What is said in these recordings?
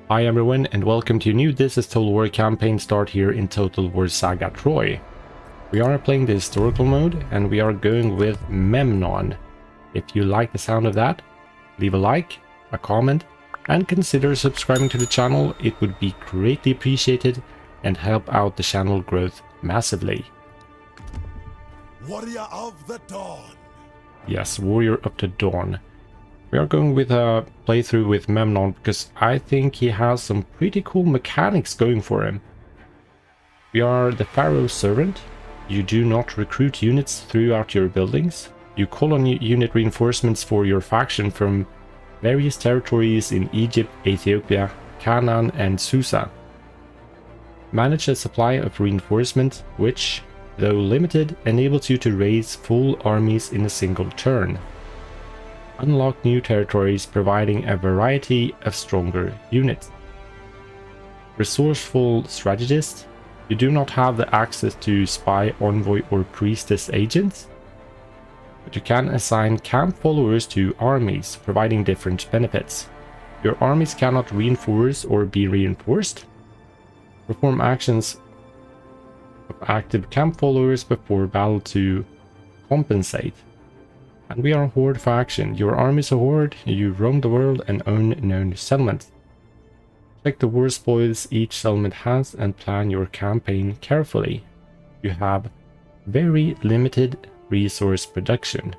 Hi everyone and welcome to a new This is Total War campaign start here in Total War Saga Troy. We are playing the historical mode and we are going with Memnon. If you like the sound of that, leave a like, a comment and consider subscribing to the channel. It would be greatly appreciated and help out the channel growth massively. Warrior of the Dawn. Yes, Warrior of the Dawn. We are going with a playthrough with Memnon because I think he has some pretty cool mechanics going for him. We are the Pharaoh's servant. You do not recruit units throughout your buildings. You call on unit reinforcements for your faction from various territories in Egypt, Ethiopia, Canaan and Susa. Manage a supply of reinforcement which, though limited, enables you to raise full armies in a single turn. Unlock new territories providing a variety of stronger units. Resourceful strategist. You do not have the access to spy, envoy or priestess agents, but you can assign camp followers to armies, providing different benefits. Your armies cannot reinforce or be reinforced. Perform actions of active camp followers before battle to compensate. And we are a horde faction. Your army is a horde, you roam the world and own known settlements. Check the war spoils each settlement has and plan your campaign carefully. You have very limited resource production.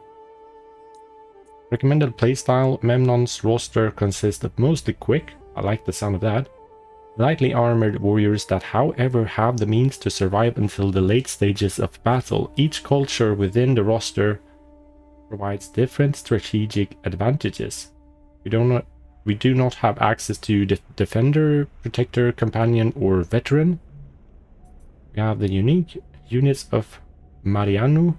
Recommended playstyle. Memnon's roster consists of mostly quick, I like the sound of that, lightly armored warriors that however have the means to survive until the late stages of battle. Each culture within the roster provides different strategic advantages. We do not have access to defender, protector, companion or veteran. We have the unique units of Marianu,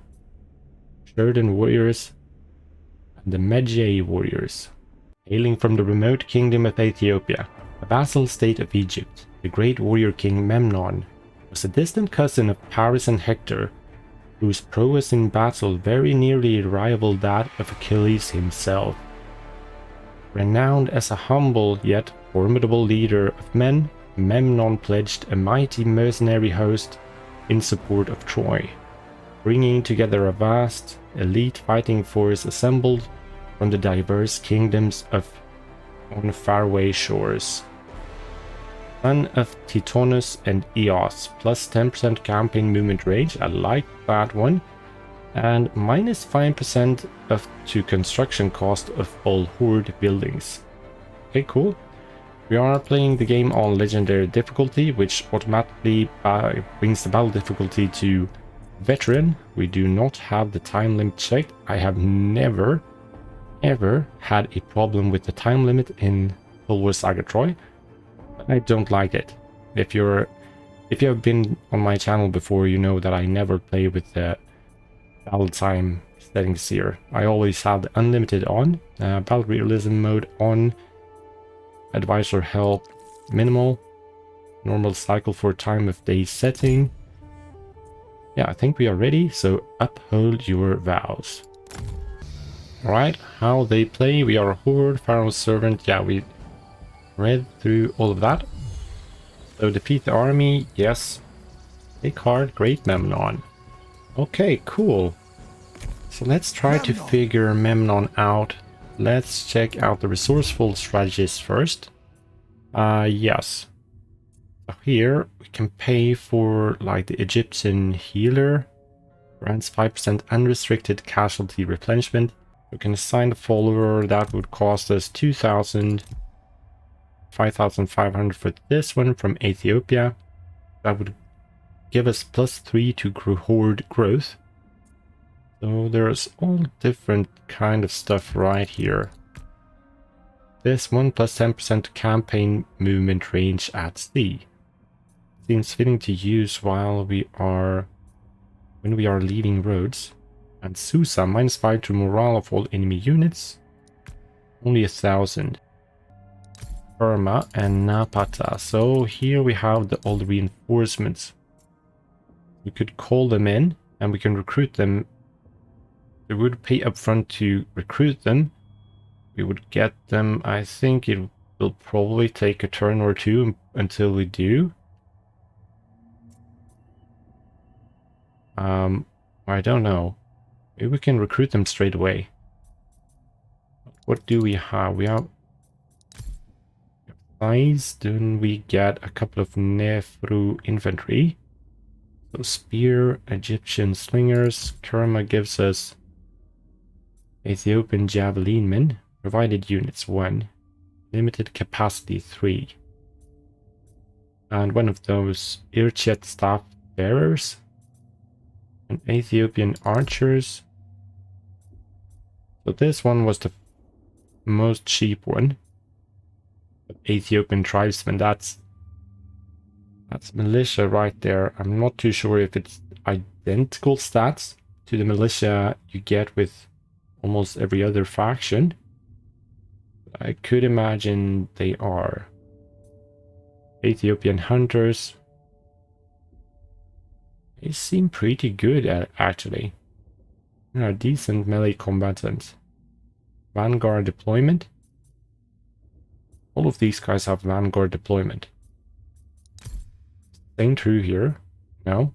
Sheridan warriors and the Medjay warriors. Hailing from the remote kingdom of Ethiopia, a vassal state of Egypt, the great warrior king Memnon was a distant cousin of Paris and Hector, whose prowess in battle very nearly rivaled that of Achilles himself. Renowned as a humble yet formidable leader of men, Memnon pledged a mighty mercenary host in support of Troy, bringing together a vast, elite fighting force assembled from the diverse kingdoms on faraway shores. Son of Titonus and Eos, plus 10% campaign movement range, I like that one, and minus 5% to construction cost of all horde buildings. Okay, cool. We are playing the game on legendary difficulty, which automatically brings the battle difficulty to veteran. We do not have the time limit checked. I have never ever had a problem with the time limit in Total War Saga Troy. I don't like it. If you have been on my channel before, you know that I never play with the battle time settings here. I always have the unlimited on, battle realism mode on, advisor help minimal, normal cycle for time of day setting. Yeah, I think we are ready, so uphold your vows. Alright, how they play. We are a horde, Pharaoh's servant. Yeah, we read through all of that. So defeat the army, yes. Take card, great Memnon. Okay, cool. So let's try to figure Memnon out. Let's check out the resourceful strategist first. Yes. So here we can pay for like the Egyptian healer. Grants 5% unrestricted casualty replenishment. We can assign a follower that would cost us 2,000. 5,500 for this one from Ethiopia. That would give us +3 to horde growth. So there's all different kind of stuff right here. This one plus 10% campaign movement range at sea. Seems fitting to use when we are leaving Rhodes. And Susa -5 to morale of all enemy units. Only 1,000. Burma and Napata. So here we have all the reinforcements. We could call them in and we can recruit them. We would pay upfront to recruit them. We would get them, I think it Will probably take a turn or two until we do. I don't know. Maybe we can recruit them straight away. What do we have? We have size. Then we get a couple of Nefru infantry. So spear, Egyptian slingers. Kerma gives us Ethiopian javelin men. Provided units 1. Limited capacity 3. And one of those Irchet staff bearers. And Ethiopian archers. So this one was the most cheap one. Ethiopian tribesmen, that's militia right there. I'm not too sure if it's identical stats to the militia you get with almost every other faction. I could imagine they are. Ethiopian hunters. They seem pretty good actually. They are decent melee combatants. Vanguard deployment. All of these guys have Vanguard deployment. Same true here. No.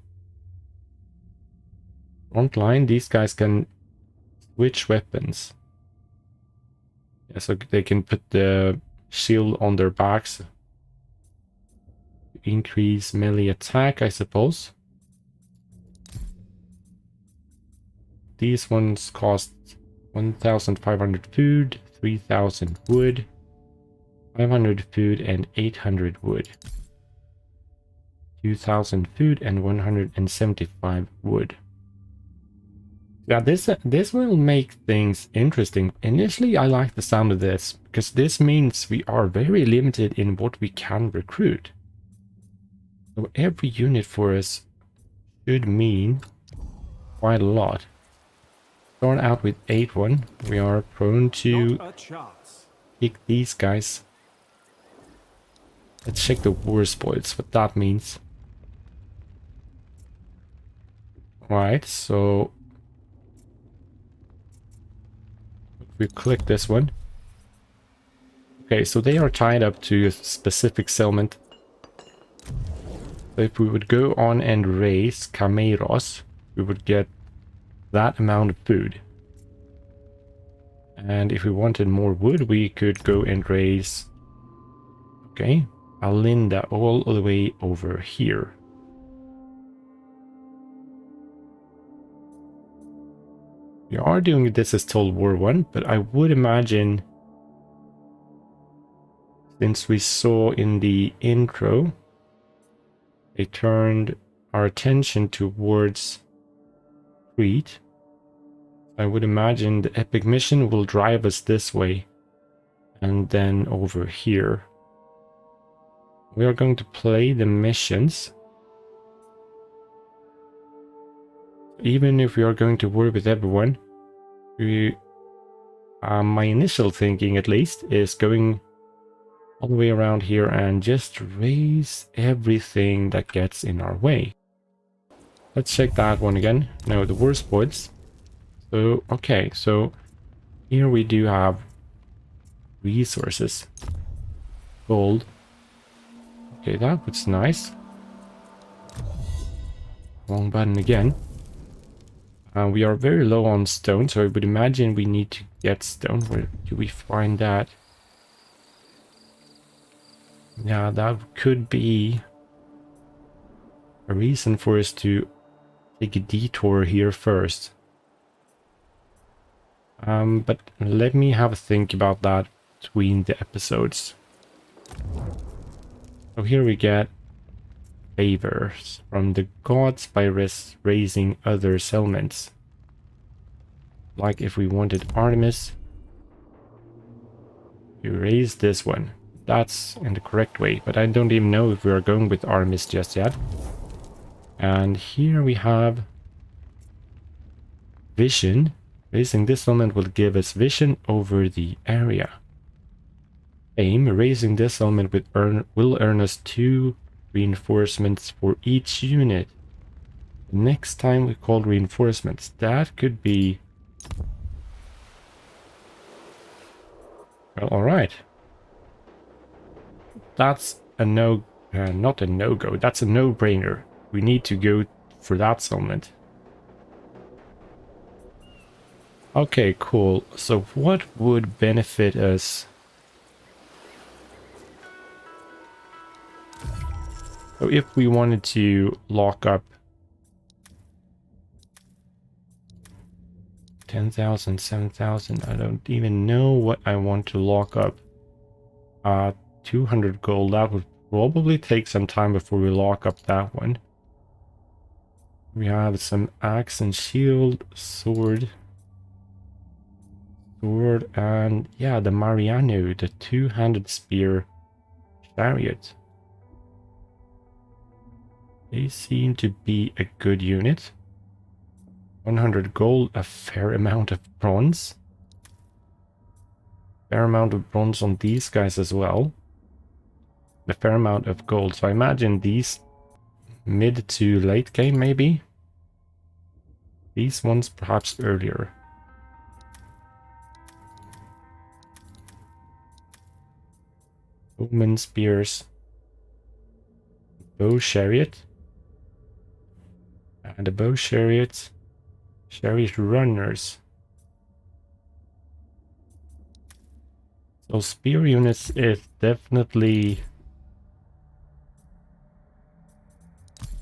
Front line, these guys can switch weapons. Yeah, so they can put the shield on their backs. Increase melee attack, I suppose. These ones cost 1,500 food, 3,000 wood, 500 food, and 800 wood. 2,000 food and 175 wood. Yeah, this will make things interesting. Initially, I like the sound of this, because this means we are very limited in what we can recruit. So every unit for us should mean quite a lot. Start out with 8-1. We are prone to kick these guys. Let's check the war spoils, what that means. Right, so if we click this one. Okay, so they are tied up to a specific settlement. So if we would go on and raise Cameros, we would get that amount of food. And if we wanted more wood, we could go and raise, okay, Alinda all the way over here. We are doing this as Total War 1, but I would imagine, since we saw in the intro, they turned our attention towards Crete. I would imagine the epic mission will drive us this way and then over here. We are going to play the missions. Even if we are going to war with everyone, my initial thinking at least is going all the way around here and just raise everything that gets in our way. Let's check that one again. No, the war spoils. So, okay, so here we do have resources. Gold. Okay, that was nice. Wrong button again. We are very low on stone, so I would imagine we need to get stone. Where do we find that? Yeah, that could be a reason for us to take a detour here first. But let me have a think about that between the episodes. So here we get favors from the gods by raising other settlements. Like if we wanted Artemis, you raise this one. That's in the correct way, but I don't even know if we are going with Artemis just yet. And here we have vision. Raising this settlement will give us vision over the area. Aim. Raising this settlement will earn us 2 reinforcements for each unit. Next time we call reinforcements, that could be... Well, alright. that's a no, not a no-go. That's a no-brainer. We need to go for that settlement. Okay, cool. So what would benefit us? So if we wanted to lock up 10,000, 7,000, I don't even know what I want to lock up. 200 gold, that would probably take some time before we lock up that one. We have some axe and shield, sword, and yeah, the Mariano, the two-handed spear chariot. They seem to be a good unit. 100 gold, a fair amount of bronze. Fair amount of bronze on these guys as well. A fair amount of gold. So I imagine these mid to late game maybe. These ones perhaps earlier. Bowman spears. Bow chariot. And the bow chariot. Chariot runners. So spear units is definitely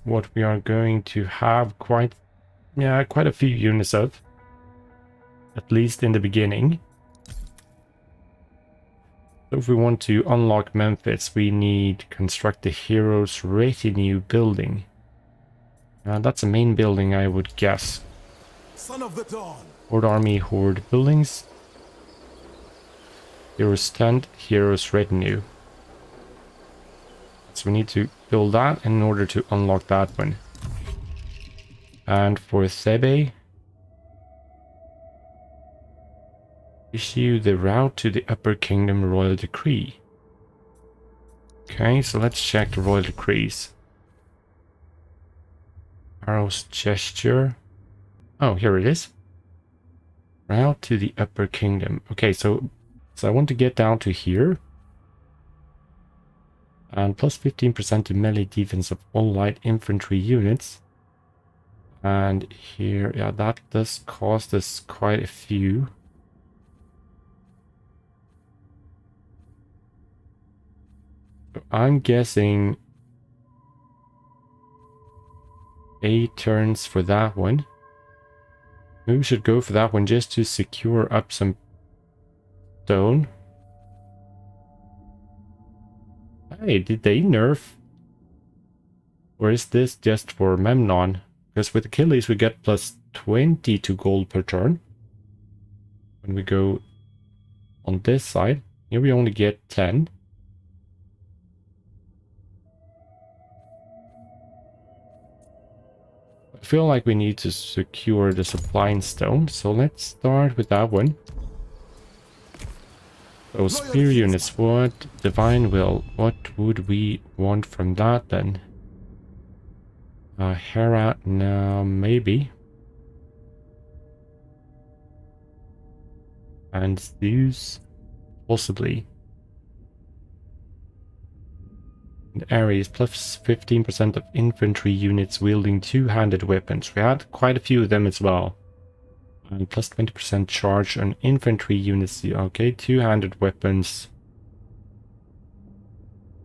what we are going to have quite a few units of. At least in the beginning. So if we want to unlock Memphis, we need construct the hero's retinue building. That's a main building, I would guess. Son of the Dawn. Horde army, horde buildings. Hero's tent, hero's retinue. So we need to build that in order to unlock that one. And for Thebe, issue the route to the Upper Kingdom Royal Decree. Okay, so let's check the Royal Decrees. Pharaoh's Gesture. Oh, here it is. Route to the Upper Kingdom. Okay, so I want to get down to here. And plus 15% to melee defense of all light infantry units. And here, yeah, that does cost us quite a few. I'm guessing 8 turns for that one. Maybe we should go for that one just to secure up some stone. Hey, did they nerf? Or is this just for Memnon? Because with Achilles we get plus 22 gold per turn. When we go on this side, here we only get 10. I feel like we need to secure the supplying stone, so let's start with that one. So spear units, what? Divine will, what would we want from that then? Hera, no, maybe. And Zeus, possibly. And Ares, plus 15% of infantry units wielding two-handed weapons. We had quite a few of them as well. And plus 20% charge on infantry units. Okay, two-handed weapons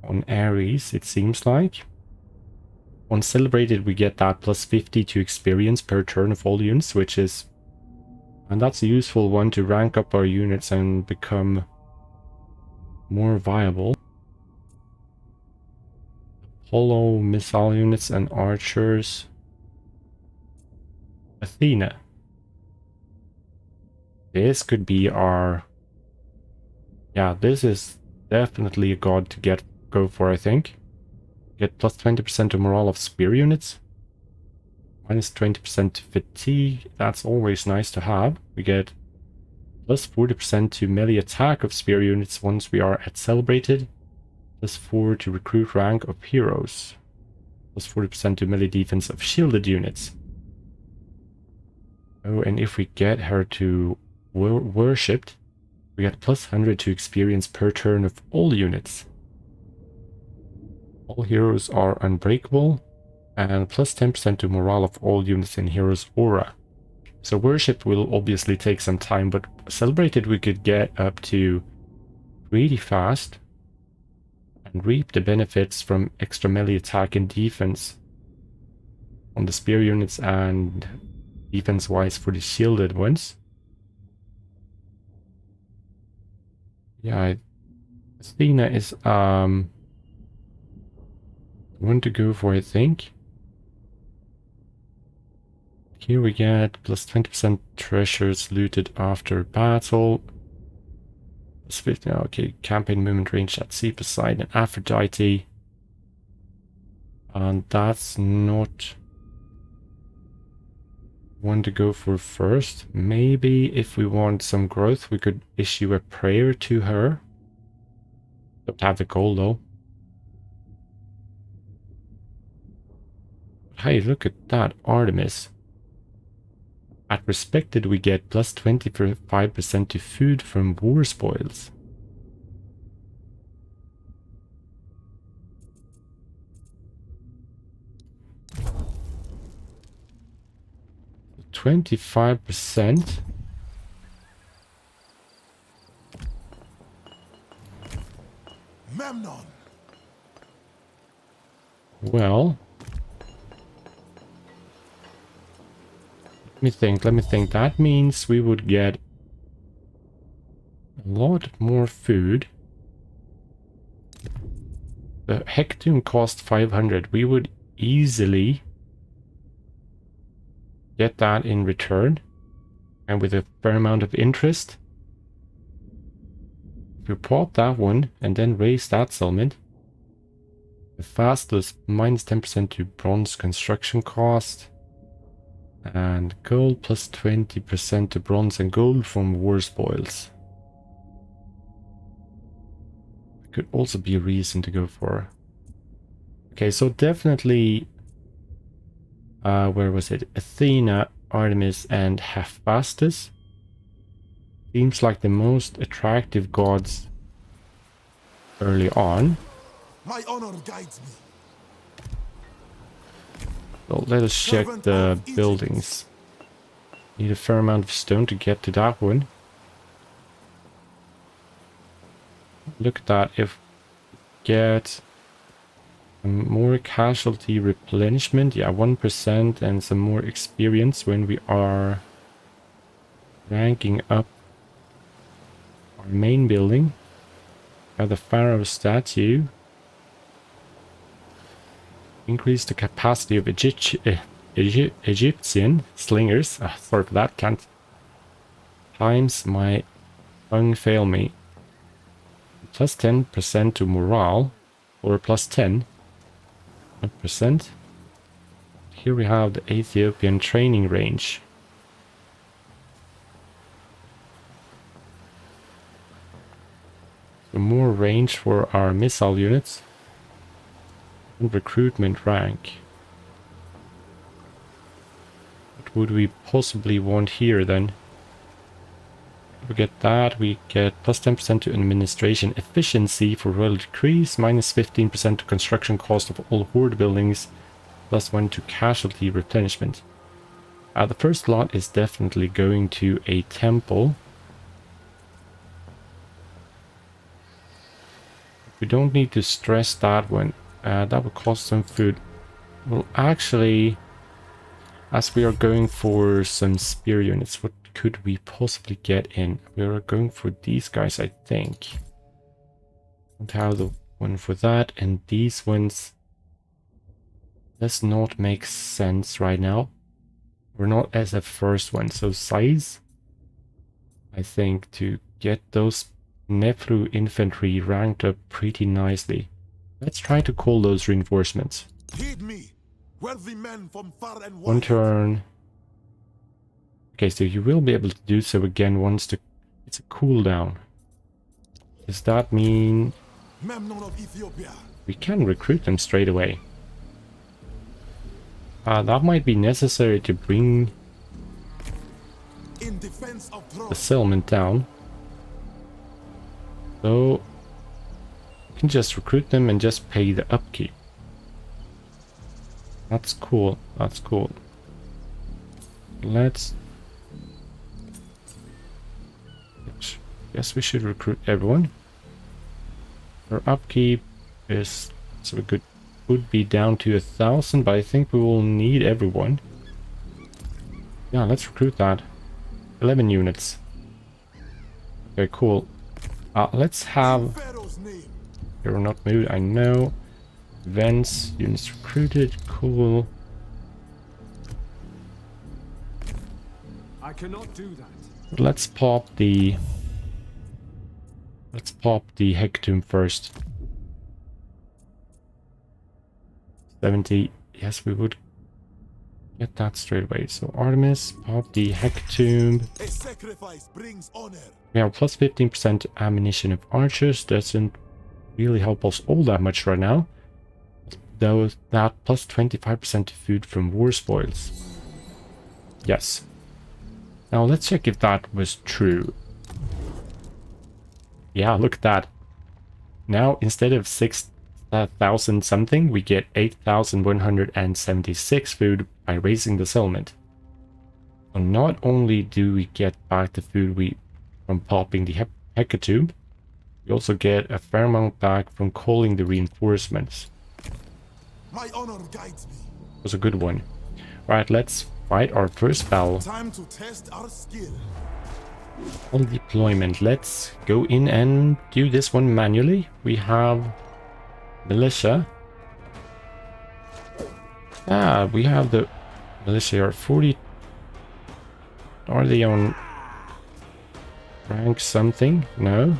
on Ares, it seems like. On Celebrated, we get that plus 50 to experience per turn of all units, which is... And that's a useful one to rank up our units and become more viable. Apollo, missile units and archers. Athena. This could be our... Yeah, this is definitely a god to go for, I think. Get plus 20% to morale of spear units. Minus 20% to fatigue. That's always nice to have. We get plus 40% to melee attack of spear units once we are at Celebrated. Plus 4 to recruit rank of heroes. Plus 40% to melee defense of shielded units. Oh, and if we get her to worshipped, we get plus 100 to experience per turn of all units. All heroes are unbreakable, and plus 10% to morale of all units in hero's aura. So worship will obviously take some time, but celebrated we could get up to really fast and reap the benefits from extra melee attack and defense on the spear units and defense wise for the shielded ones. Yeah, Athena is one to go for, I think. Here we get plus 20% treasures looted after battle. Plus 50, okay, campaign movement range at sea, Poseidon, Aphrodite. And that's not one to go for first. Maybe if we want some growth, we could issue a prayer to her. Don't have the goal though. Hey, look at that, Artemis. At respected, we get plus 25% to food from war spoils. So 25%. Memnon. Well, let me think. That means we would get a lot more food. The Hectoon cost 500. We would easily get that in return, and with a fair amount of interest. If we pop that one and then raise that settlement, the fastest minus 10% to bronze construction cost. And gold plus 20% to bronze and gold from war spoils. Could also be a reason to go for. Okay, so definitely, where was it? Athena, Artemis, and Hephaestus. Seems like the most attractive gods early on. My honor guides me. Well, let us check the buildings. Need a fair amount of stone to get to that one. Look at that. If we get more casualty replenishment, yeah, 1%, and some more experience when we are ranking up our main building. Got the Pharaoh statue. Increase the capacity of Egyptian slingers. Sorry for that, can't. Times my tongue fail me. Plus 10% to morale, or plus 10%. Here we have the Ethiopian training range. So more range for our missile units. And recruitment rank. What would we possibly want here then? We get that, we get plus 10% to administration efficiency for royal decrees, minus 15% to construction cost of all horde buildings, plus 1 to casualty replenishment. The first lot is definitely going to a temple. We don't need to stress that one. That will cost some food. Well, actually, as we are going for some spear units, what could we possibly get in? We are going for these guys, I think. Don't have the one for that, and these ones does not make sense right now. We're not as a first one, so size, I think, to get those Nepru infantry ranked up pretty nicely. Let's try to call those reinforcements. Heed me, worthy men from far and wide. One turn. Okay, so you will be able to do so again once it's a cooldown. Does that mean Memnon of Ethiopia. We can recruit them straight away? That might be necessary to bring In defense of the settlement down. So you can just recruit them and just pay the upkeep. That's cool. That's cool. Let's... Guess we should recruit everyone. Our upkeep is... So we would be down to 1,000, but I think we will need everyone. Yeah, let's recruit that. 11 units. Okay, cool. Let's have... Pharaoh's name. You're not moved, I know. Events, units recruited, cool. I cannot do that. Let's pop the... Let's pop the Hecatomb first. 70. Yes, we would get that straight away. So Artemis, pop the Hecatomb. A sacrifice brings honor. We have plus 15% ammunition of archers. Doesn't really help us all that much right now. Though that plus 25% food from war spoils. Yes. Now let's check if that was true. Yeah, look at that. Now instead of 6,000 something, we get 8,176 food by raising the settlement. So not only do we get back the food from popping the Hecatomb, we also get a fair amount back from calling the reinforcements. My honor guides me. It was a good one. Right, let's fight our first battle. Time to test our skill. On deployment, let's go in and do this one manually. We have militia. We have the militia are 40. Are they on rank something? No.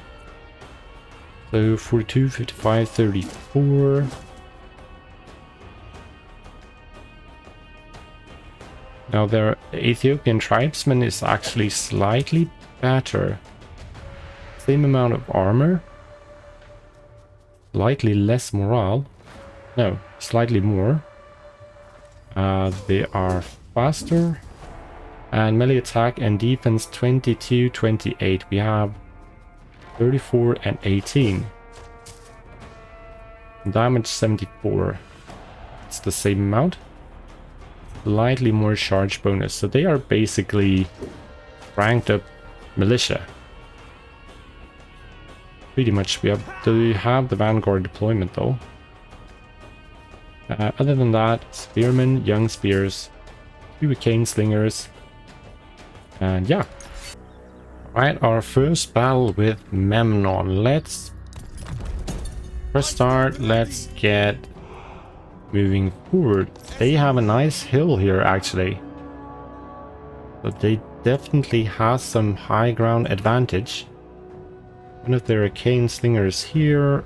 So 42, 55, 34. Now their Ethiopian tribesman is actually slightly better. Same amount of armor. Slightly less morale. No, slightly more. They are faster. And melee attack and defense 22, 28. We have 34 and 18. Damage 74. It's the same amount. Slightly more charge bonus. So they are basically ranked up militia. Pretty much. We have the vanguard deployment though. Other than that, spearmen, young spears, 2 cane slingers, and yeah. Right, our first battle with Memnon. Let's first start. Let's get moving forward. They have a nice hill here actually, but they definitely have some high ground advantage. One of their cane slingers here,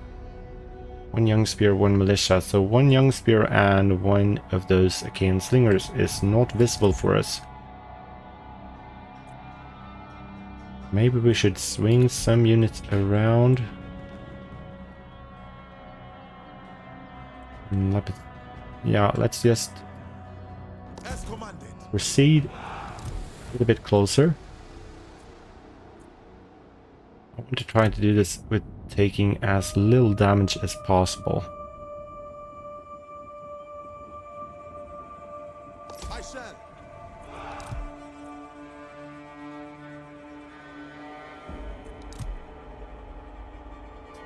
1 young spear, 1 militia. So 1 young spear and 1 of those cane slingers is not visible for us. Maybe we should swing some units around. Yeah, let's just As commanded. proceed a little bit closer. I want to try to do this with taking as little damage as possible. I shall.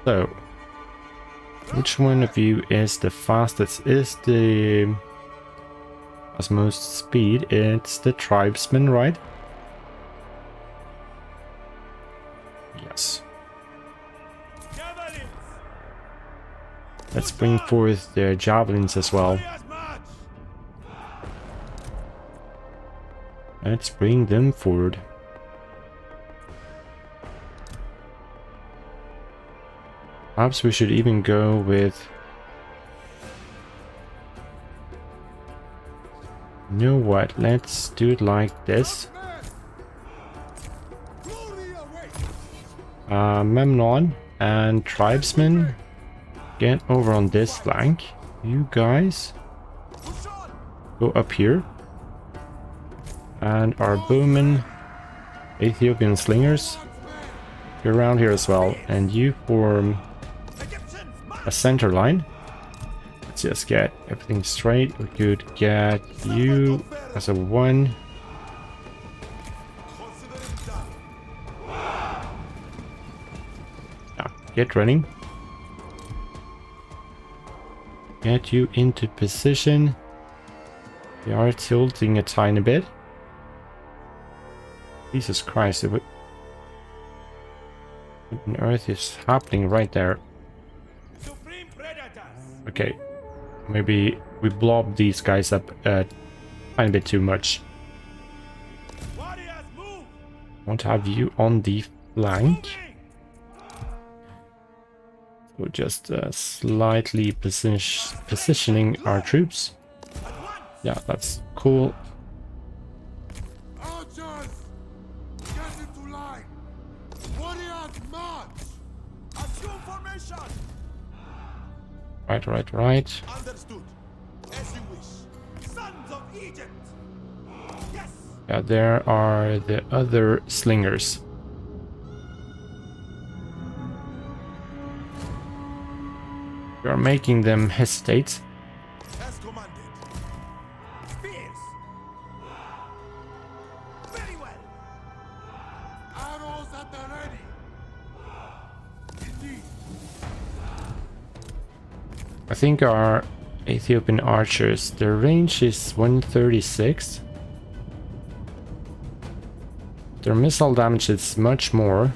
So, which one of you is the fastest? Is the has most speed? It's the tribesman, right? Yes. Let's bring forth their javelins as well. Let's bring them forward. Perhaps we should even go with... You know what? Let's do it like this. Memnon and tribesmen, get over on this flank. You guys go up here. And our bowmen, Ethiopian slingers, you're around here as well. And you form a center line. Let's just get everything straight. We could get you as a 1. Consider it done. Yeah, get running. Get you into position. We are tilting a tiny bit. Jesus Christ, what on earth is happening right there? Supreme Predators! Okay, maybe we blob these guys up a tiny bit too much. Warriors, move! Want to have you on the flank. So just slightly positioning our troops. Yeah, that's cool. Archers, get into line. Warriors, march. Assume formation! Right. Understood. As you wish. Sons of Egypt! Yes! Yeah, there are the other slingers. We are making them hesitate. As commanded. Spears! Very well! Arrows at the ready. Indeed. I think our Ethiopian archers, their range is 136. Their missile damage is much more.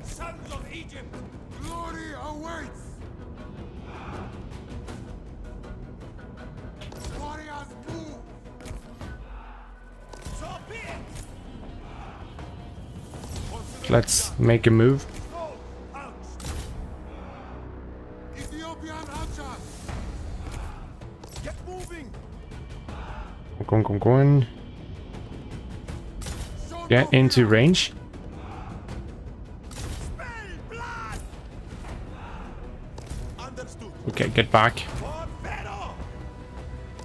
Sons of Egypt! Glory awaits. Warriors, move. So be it! Let's make a move. Go! Pounced! Ethiopian archers. Get moving. Go on. Get into range. Spill blood! Understood. Okay, get back. For battle!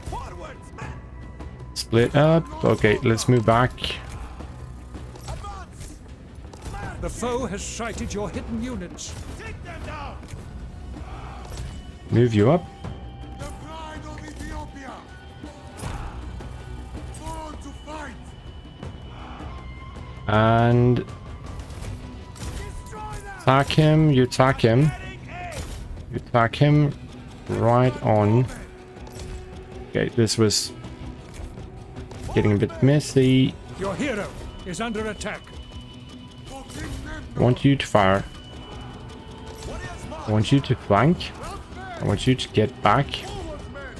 Forwards, men! Split up. Okay, let's move back. Advance! The foe has sighted your hidden units. Take them down! Move you up. The pride of Ethiopia. Born to fight. And Destroy them! attack him. You attack him. Heading A! You attack him. Right on. Okay, this was getting a bit messy. Your hero is under attack. For King Memnon. I want you to fire. Warriors, march. I want you to flank. I want you to get back Forwards, men.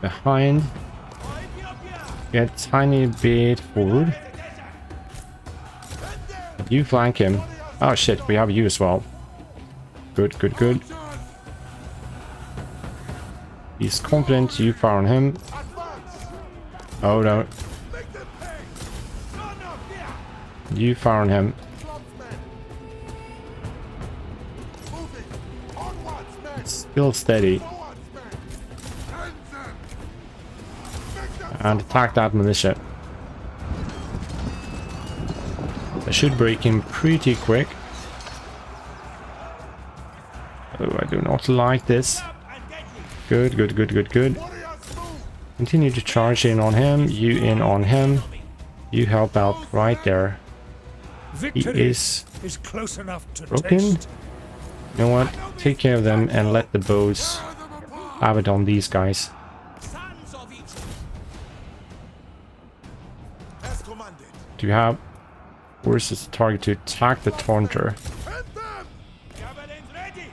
behind. For Ethiopia! Get tiny bit forward. You flank him. Oh shit, we have you as well. Good. Archers, He's confident. You fire on him. advance. Oh no. Make them pay. Son of fear! You fire on him. Clubsmen. Moving. Onwards, men. Still steady. Forwards, men. End them. Make them And attack that militia. I should break him pretty quick. Oh, I do not like this. Up and deadly! Good. Warriors, move. Continue to charge in on him. You in on him. You help out right there. He Victory is close enough to broken. taste. You know what? Take care of them and let the bows Tear them apart. have it on these guys. Sons of Egypt! As commanded. Do you have... Where's the target to attack the taunter? End them. Javelins ready!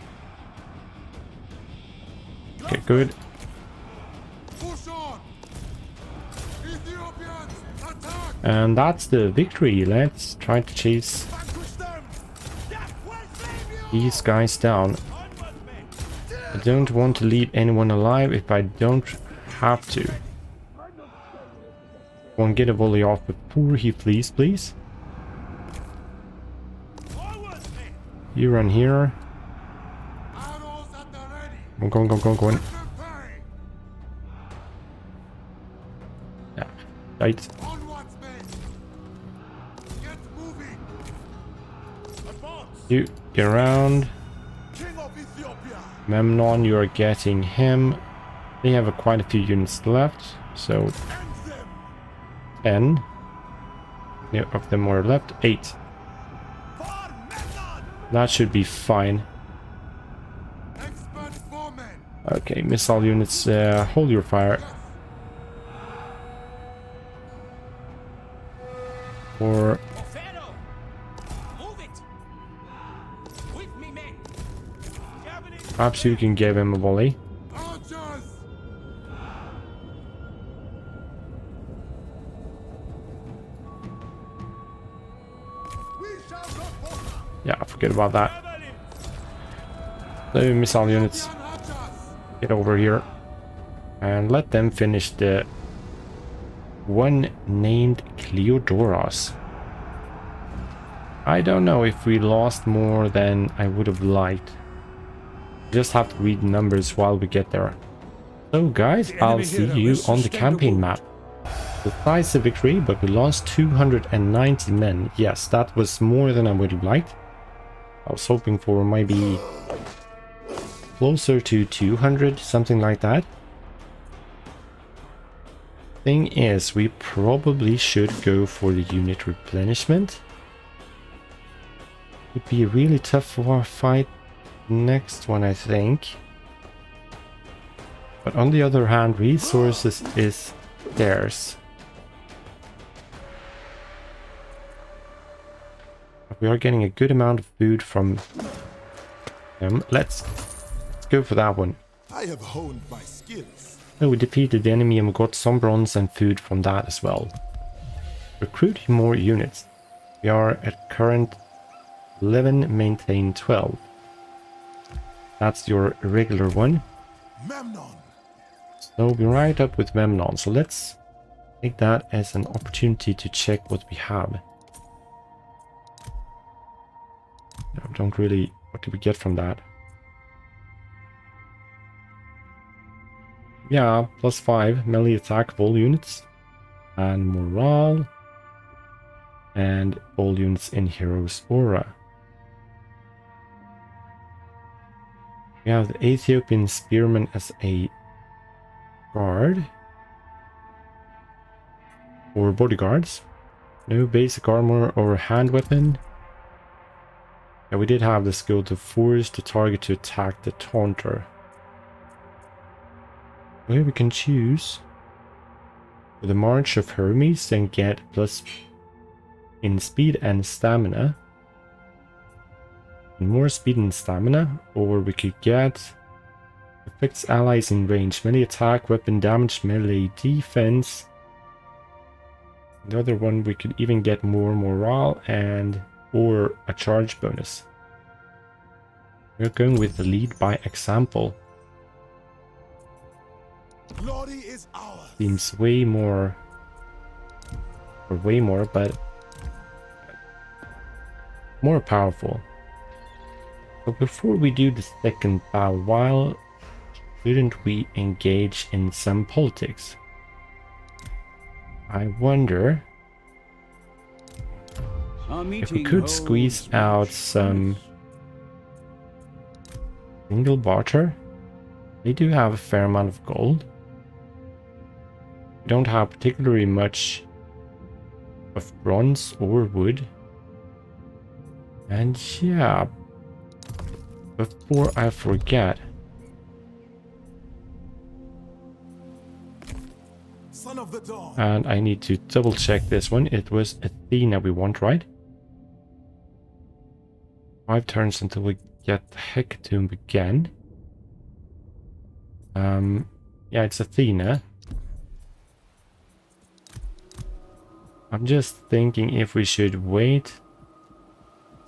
Okay, good. Push on. Ethiopians, attack. And that's the victory. Let's try to chase Vanquish them. Death will save you! these guys down. Onward, men! I don't want to leave anyone alive if I don't have to. One, get a volley off before he flees, please. Forward, men! You run here. Arrows at the ready. Go on. Them pay. Yeah, right. Onwards, men. Get moving. Advance. You get around. King of Ethiopia. Memnon, you are getting him. They have quite a few units left, so End them. 10 of them are left. 8. For Memnon! That should be fine. Expert foremen. Okay, missile units, hold your fire. Or Ofero! Move it! With me, men! Javelin! perhaps you can give him a volley. Archers. We shall not falter. Yeah, forget about that. Javelin! The missile units, Archers. get over here. And let them finish the one named Cleodoros. I don't know if we lost more than I would have liked. Just have to read numbers while we get there. So guys, The I'll enemy see hero you has on the sustained a campaign wound. map. Decisive victory, but we lost 290 men. Yes, that was more than I would have liked. I was hoping for maybe closer to 200, something like that. Thing is, we probably should go for the unit replenishment. Would be a really tough war fight next one, I think. But on the other hand, resources is theirs. We are getting a good amount of food from them. Let's go for that one. I have honed my skills. Oh, we defeated the enemy and we got some bronze and food from that as well. Recruit more units. We are at current 11, maintain 12. That's your regular one. Memnon. So we're right up with Memnon. So let's take that as an opportunity to check what we have. No, don't really... What do we get from that? Yeah, +5 melee attack of all units. And morale. And all units in Hero's Aura. We have the Ethiopian Spearman as a guard. Or bodyguards. No basic armor or hand weapon. Yeah, we did have the skill to force the target to attack the taunter. Here we can choose for the March of Hermes and get plus in speed and stamina. More speed and stamina, or we could get affects allies in range, melee attack, weapon damage, melee defense. The other one we could even get more morale and or a charge bonus. We're going with the lead by example. Glory is ours. Seems way more, but more powerful. But before we do the second battle, why shouldn't we engage in some politics? I wonder if we could squeeze out some single barter. They do have a fair amount of gold. We don't have particularly much of bronze or wood. And yeah, before I forget, Son of the dawn. and I need to double check this one. It was Athena we want, right? 5 turns until we get the Hecatomb again. Yeah, it's Athena. I'm just thinking if we should wait.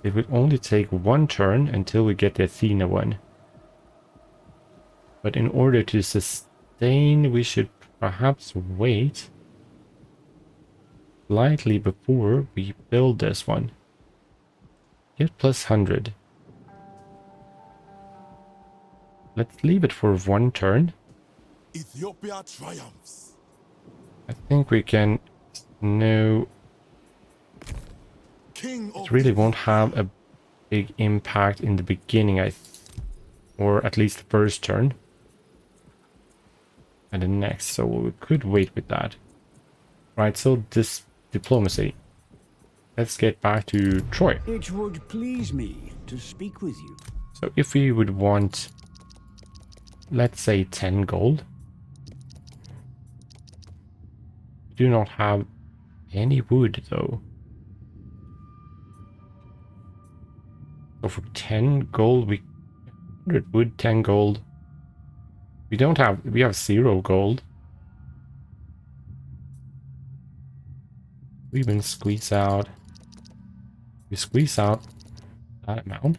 It would only take 1 turn until we get the Athena one. But in order to sustain, we should perhaps wait slightly before we build this one. Get plus 100. Let's leave it for 1 turn. Ethiopia triumphs. I think we can know King of it really won't have a big impact in the beginning, or at least the first turn. and the next, so we could wait with that. Right, so this diplomacy. Let's get back to Troy. It would please me to speak with you. So if we would want, let's say 10 gold. We do not have any wood though. So for 10 gold, we 100 wood, 10 gold. We don't have, we have 0 gold. We even squeeze out. We squeeze out that amount.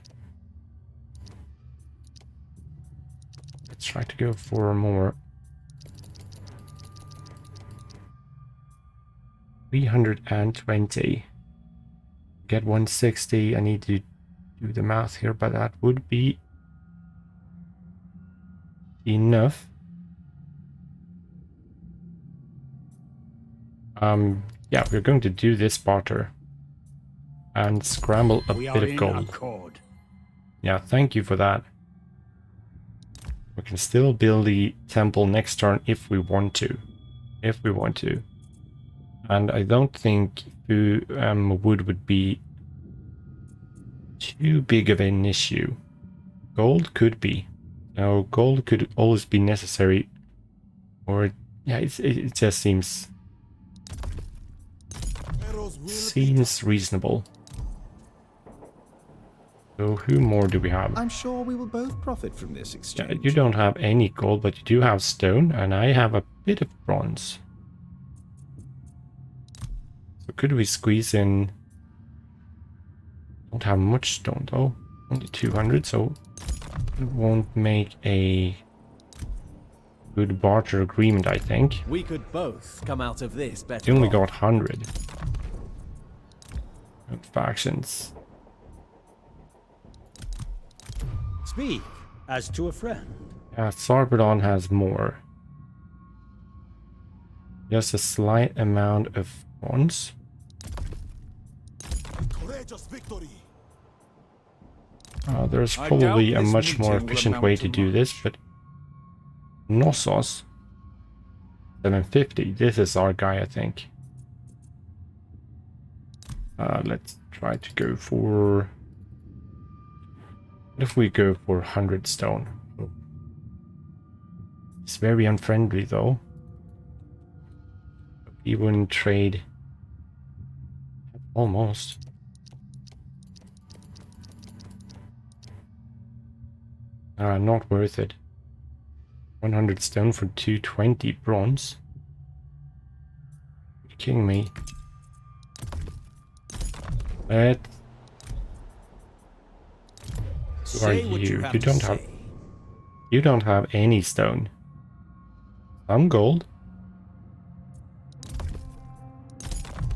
Let's try to go for more. 320. Get 160. I need to do the math here, but that would be enough. Yeah, we're going to do this barter and scramble a bit of gold. Accord. Yeah, thank you for that. We can still build the temple next turn if we want to. If we want to. And I don't think wood would be too big of an issue. Gold could be. No, gold could always be necessary. Or, yeah, it just seems reasonable. So who more do we have? I'm sure we will both profit from this Yeah, exchange. you don't have any gold, but you do have stone, and I have a bit of bronze. So could we squeeze in? Don't have much stone though, only 200, so it won't make a good barter agreement, I think. We could both come out of this better. You only off. got 100. And factions. Speak as to a friend. Yeah, Sarbadon has more. Just a slight amount of bronze. Courageous victory. There's I probably doubt a this much more meeting will efficient amount way to to do much. this, but Knossos 750. This is our guy, I think. Let's try to go for. What if we go for 100 stone? It's very unfriendly though. He wouldn't trade. Almost. Not worth it. 100 stone for 220 bronze. You're kidding me. Who are Say what you? have You to don't have. say. You don't have any stone. Some gold.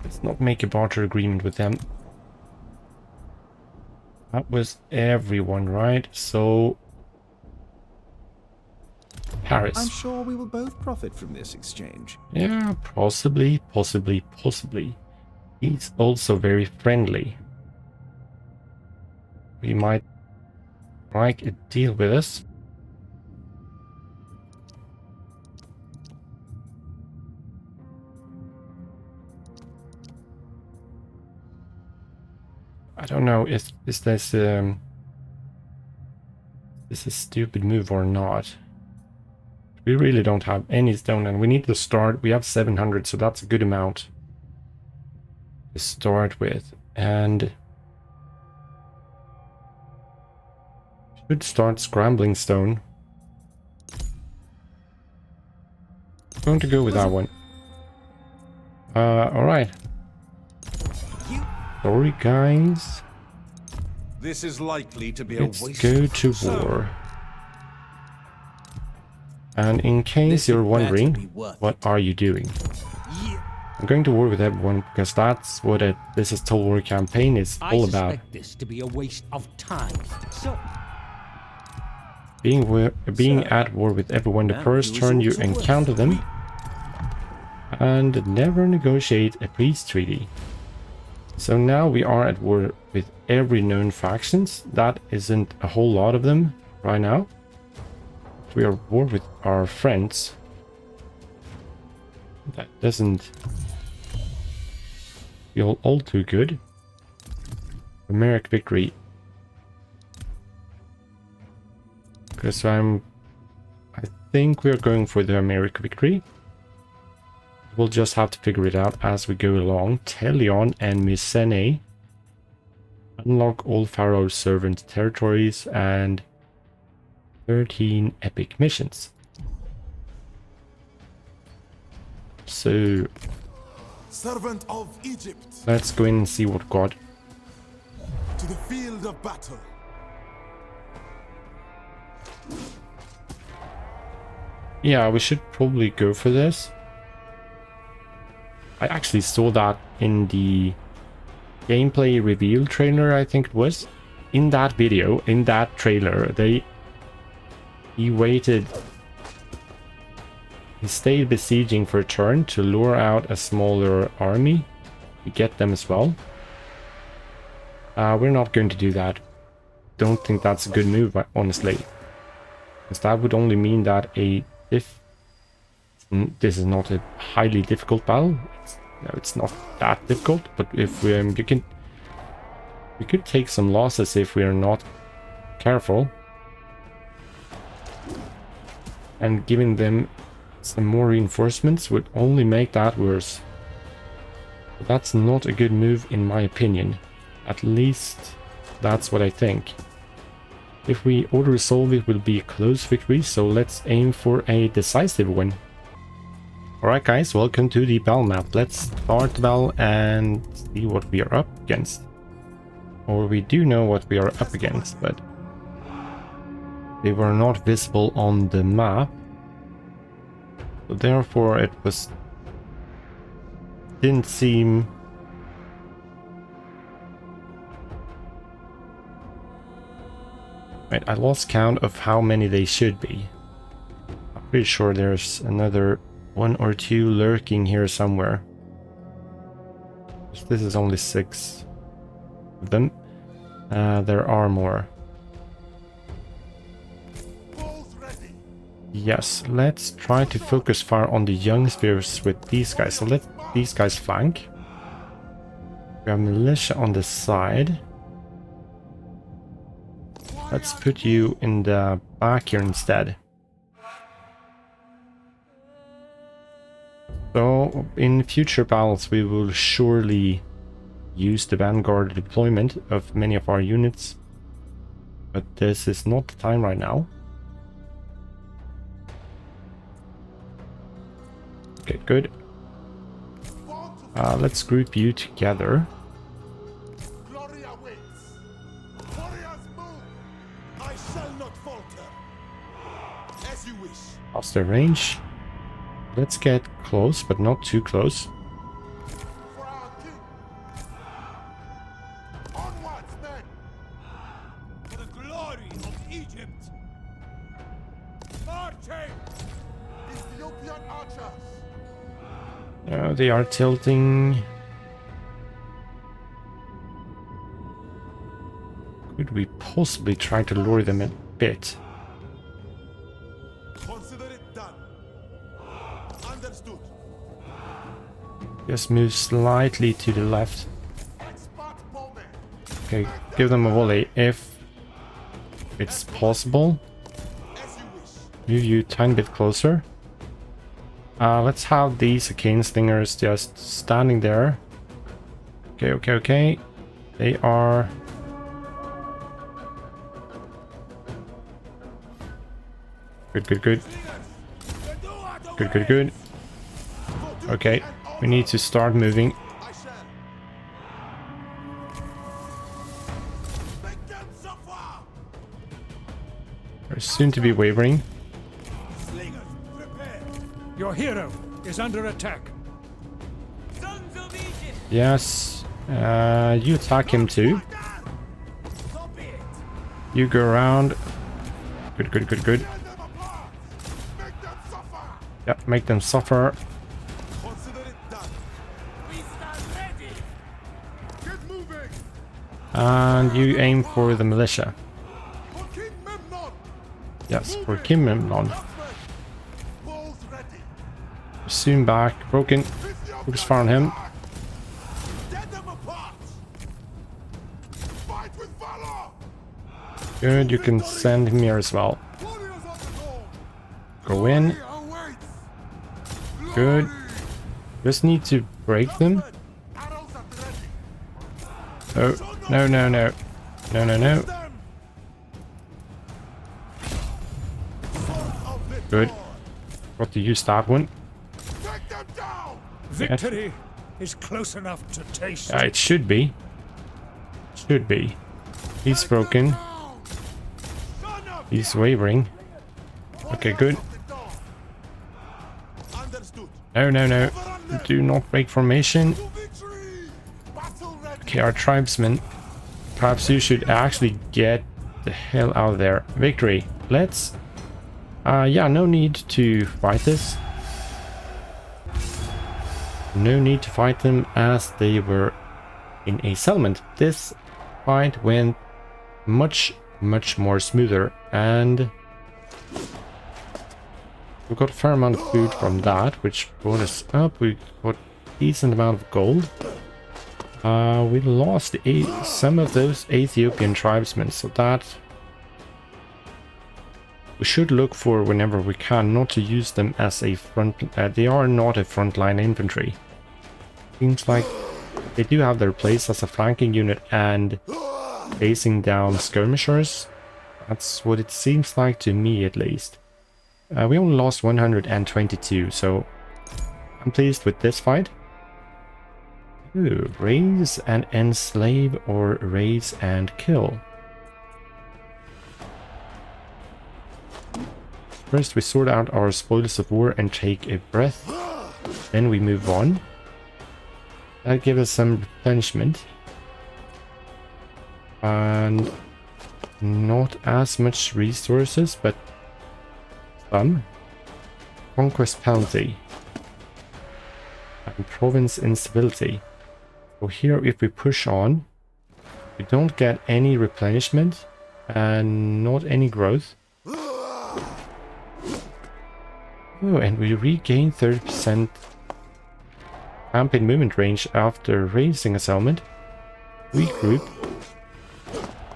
Let's not make a barter agreement with them. That was everyone, right? So Paris. I'm sure we will both profit from this exchange. Yeah, possibly. He's also very friendly. We might strike a deal with us. I don't know if is this a stupid move or not. We really don't have any stone, and we need to start. We have 700, so that's a good amount to start with, and should start scrambling stone. I'm going to go with that one. All right. Sorry, guys. This is likely to be Let's a waste. go to war. And in case This you're had better wondering, be worth what are you doing? Yeah. I'm going to war with everyone because that's what this is Total War campaign is all I about. suspect this to be a waste of time. So, Being at war with everyone the That first was turn you also worth encounter them, it. and never negotiate a peace treaty. So now we are at war with every known factions. That isn't a whole lot of them right now. We are at war with our friends. That doesn't feel all too good. Homeric victory. Because I think we're going for the Homeric victory. We'll just have to figure it out as we go along. Telion and Mycenae. Unlock all Pharaoh's servant territories and 13 epic missions. So Servant of Egypt, let's go in and see what got. to the field of battle. Yeah, we should probably go for this. I actually saw that in the gameplay reveal trailer, I think it was. In that video, in that trailer, he waited. He stayed besieging for a turn to lure out a smaller army to get them as well. We're not going to do that. Don't think that's a good move, honestly. Because that would only mean that this is not a highly difficult battle. It's not that difficult, but if we could take some losses if we are not careful. And giving them some more reinforcements would only make that worse. But that's not a good move in my opinion. At least that's what I think. If we auto-resolve, it will be a close victory, so let's aim for a decisive win. Alright guys, welcome to the battle map. Let's start the battle and see what we are up against. Or we do know what we are up against, but they were not visible on the map. So therefore it didn't seem right. I lost count of how many they should be. I'm pretty sure there's another 1 or 2 lurking here somewhere. This is only 6 of them. There are more. Yes, let's try to focus fire on the young spears with these guys. So let these guys flank. We have militia on the side. Let's put you in the back here instead. So in future battles we will surely use the vanguard deployment of many of our units. But this is not the time right now. Okay, good. Let's group you together. Glory awaits. Warriors move. I shall not falter. As you wish. How's their range? Let's get close, but not too close. For our king. Onwards, men. For the glory of Egypt. Marching! Ethiopian archers. They are tilting. Could we possibly try to lure them a bit? Consider it done. Understood. Just move slightly to the left. Expert bowman. Okay, give them a volley if it's possible. As you wish. Move you a tiny bit closer. Let's have these Arcane Slingers just standing there. Okay. They are... Good. Good. Okay, we need to start moving. I shall. Make them suffer. We're soon to be wavering. Slingers, prepare. Your hero is under attack. Sons of Egypt! Yes, you attack him too. So be it. You go around. Good. Tear them apart. Make them suffer. Yep, make them suffer. Consider it done. We stand ready! Get moving. And you aim for the militia. For King Memnon. Yes, for King Memnon. Bows ready. Soon back. Broken. Focus fire on him. Tear them apart. Fight with valor. Good, you can send him here as well. Warriors on the door. Go in. Glory awaits. Good. Glory. Just need to break them. Arrows at ready. Oh, no, no, no. No, no, no. Them. Sword of the Good. Lord. Got to use that one. Take them down. Victory is close enough to taste. It should be. Should be. He's broken. Down. Son of He's wavering. Okay, good. the dawn. Understood. No, no, no. Do not break formation. To victory. Battle ready. Okay, our tribesmen. Perhaps you should actually get the hell out of there. Victory. Let's... yeah, no need to fight this. No need to fight them as they were in a settlement. This fight went much more smoother, and we got a fair amount of food from that, which brought us up. We got a decent amount of gold. We lost some of those Ethiopian tribesmen, so that we should look for whenever we can not to use them as a front. They are not a frontline infantry. Seems like they do have their place as a flanking unit and facing down skirmishers. That's what it seems like to me, at least. We only lost 122, so I'm pleased with this fight. Ooh, raise and enslave or raise and kill. First we sort out our spoils of war and take a breath. Then we move on. That gives us some replenishment. And not as much resources, but some. Conquest penalty. And province instability. So here if we push on, we don't get any replenishment and not any growth. Oh, and we regain 30% campaign movement range after raising a settlement. Regroup.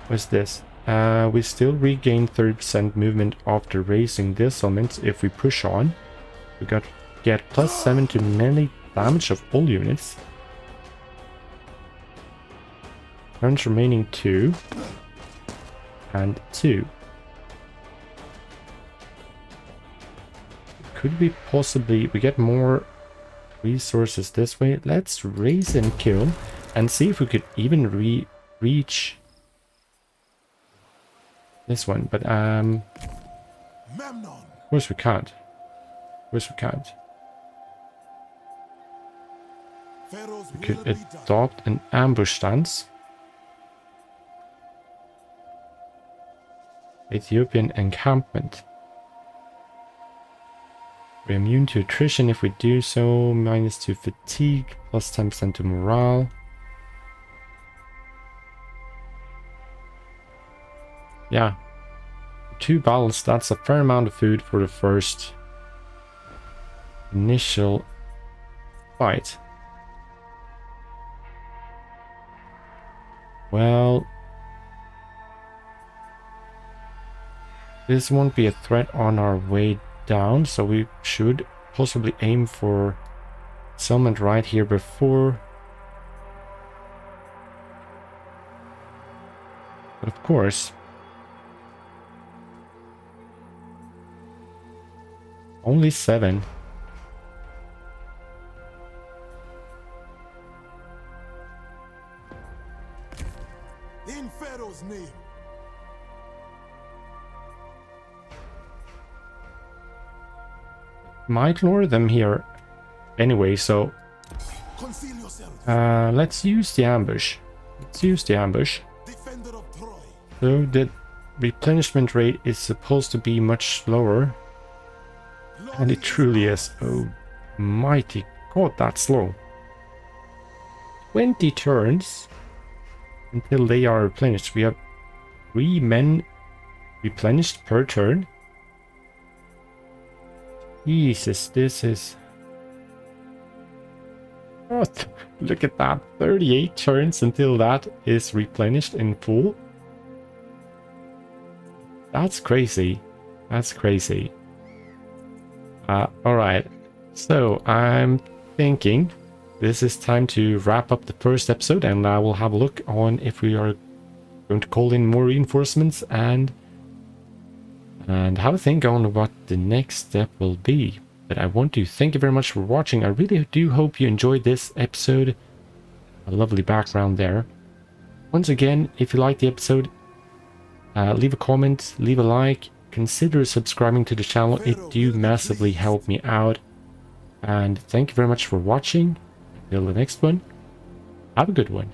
What's this? We still regain 30% movement after raising this settlement if we push on. We get +7 to melee damage of all units. Turns remaining 2 and 2. Could we possibly... we get more resources this way. Let's raise and kill and see if we could even reach this one. But Memnon. of course we can't. Of course we can't. Pharaoh's We could will be done. adopt an ambush stance. Ethiopian encampment. We're immune to attrition if we do so, -2 fatigue, +10% to morale. Yeah. 2 battles, that's a fair amount of food for the first initial fight. Well, this won't be a threat on our way down, so we should possibly aim for settlement right here before. But of course, only 7. In Pharaoh's name. Might lure them here anyway, so Conceal yourself. let's use the ambush. Let's use the ambush. Defender of Troy. So the replenishment rate is supposed to be much slower, and it truly is. Oh mighty god, that's slow. 20 turns until they are replenished. We have 3 men replenished per turn. Jesus, this is Oh, look at that. 38 turns until that is replenished in full. That's crazy. That's crazy. Alright. So, I'm thinking this is time to wrap up the first episode, and I will have a look on if we are going to call in more reinforcements and have a think on what the next step will be. But I want to thank you very much for watching. I really do hope you enjoyed this episode. A lovely background there. Once again, if you liked the episode, leave a comment, leave a like, consider subscribing to the channel. It do massively help me out. And thank you very much for watching. Until the next one, have a good one.